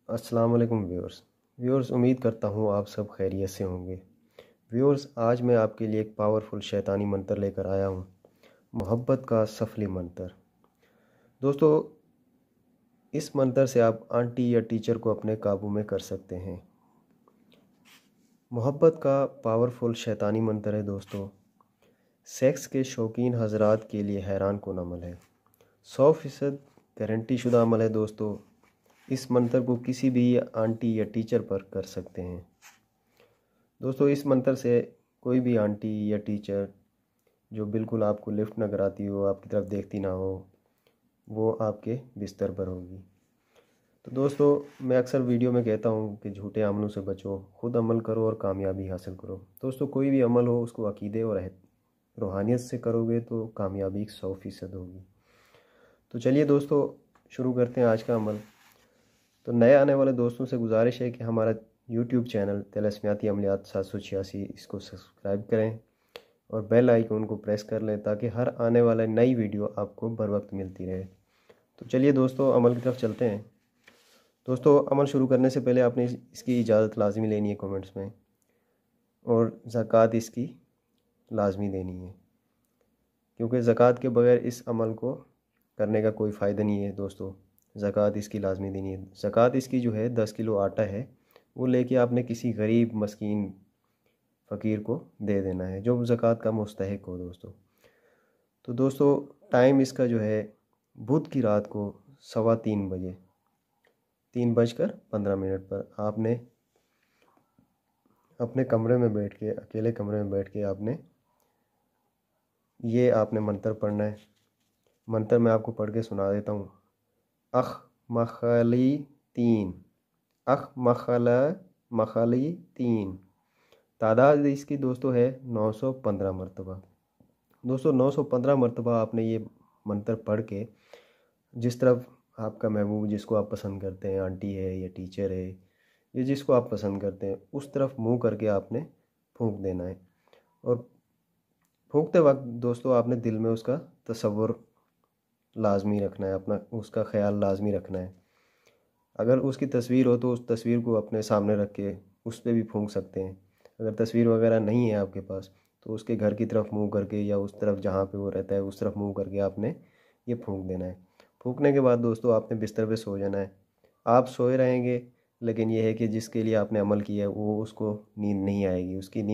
अस्सलाम वालेकुम व्यूअर्स उम्मीद करता हूँ आप सब खैरियत से होंगे। व्यूअर्स, आज मैं आपके लिए एक पावरफुल शैतानी मंत्र लेकर आया हूँ, मोहब्बत का सफली मंत्र। दोस्तों, इस मंत्र से आप आंटी या टीचर को अपने काबू में कर सकते हैं। मोहब्बत का पावरफुल शैतानी मंत्र है दोस्तों। सेक्स के शौकीन हजरात के लिए हैरान कुन अमल है, 100% गारंटी शुदा अमल है दोस्तों। इस मंत्र को किसी भी आंटी या टीचर पर कर सकते हैं। दोस्तों, इस मंत्र से कोई भी आंटी या टीचर जो बिल्कुल आपको लिफ्ट न कराती हो, आपकी तरफ देखती ना हो, वो आपके बिस्तर पर होगी। तो दोस्तों, मैं अक्सर वीडियो में कहता हूँ कि झूठे अमलों से बचो, खुद अमल करो और कामयाबी हासिल करो। दोस्तों, कोई भी अमल हो उसको अकीदे और रूहानियत से करोगे तो कामयाबी 100% होगी। तो चलिए दोस्तों, शुरू करते हैं आज का अमल। तो नए आने वाले दोस्तों से गुजारिश है कि हमारा यूट्यूब चैनल तिलस्मियाती अमलियात 786 इसको सब्सक्राइब करें और बेल आइकन को प्रेस कर लें ताकि हर आने वाला नई वीडियो आपको बर वक्त मिलती रहे। तो चलिए दोस्तों, अमल की तरफ चलते हैं। दोस्तों, अमल शुरू करने से पहले आपने इसकी इजाज़त लाजमी लेनी है कमेंट्स में, और ज़कात इसकी लाजमी देनी है, क्योंकि ज़कात के बगैर इस अमल को करने का कोई फ़ायदा नहीं है। दोस्तों, ज़कात इसकी लाजमी देनी है। ज़कात इसकी जो है 10 किलो आटा है, वो लेके आपने किसी गरीब मस्कीन फ़कीर को दे देना है जो ज़कात का मुस्तहिक हो दोस्तों। तो दोस्तों, टाइम इसका जो है बुध की रात को 3:15 बजे 3:15 पर आपने अपने कमरे में बैठ के, अकेले कमरे में बैठ के आपने मंत्र पढ़ना है। मंत्र मैं आपको पढ़ के सुना देता हूँ। अख मखली तीन, अख मखली तीन। तादाद इसकी दोस्तों है 915 मरतबा। दोस्तों, 915 मरतबा आपने ये मंत्र पढ़ के जिस तरफ आपका महबूब, जिसको आप पसंद करते हैं, आंटी है या टीचर है, ये जिसको आप पसंद करते हैं, उस तरफ मुंह करके आपने फूंक देना है। और फूंकते वक्त दोस्तों आपने दिल में उसका तसव्वुर लाजमी रखना है, अपना उसका ख्याल लाजमी रखना है। अगर उसकी तस्वीर हो तो उस तस्वीर को अपने सामने रख के उस पर भी फूंक सकते हैं। अगर तस्वीर वगैरह नहीं है आपके पास तो उसके घर की तरफ मुंह करके या उस तरफ जहाँ पे वो रहता है उस तरफ मुंह करके आपने ये फूंक देना है। फूंकने के बाद दोस्तों आपने बिस्तर पे सो जाना है। आप सोए रहेंगे, लेकिन यह है कि जिसके लिए आपने अमल किया है वो उसको नींद नहीं आएगी, उसकी नींद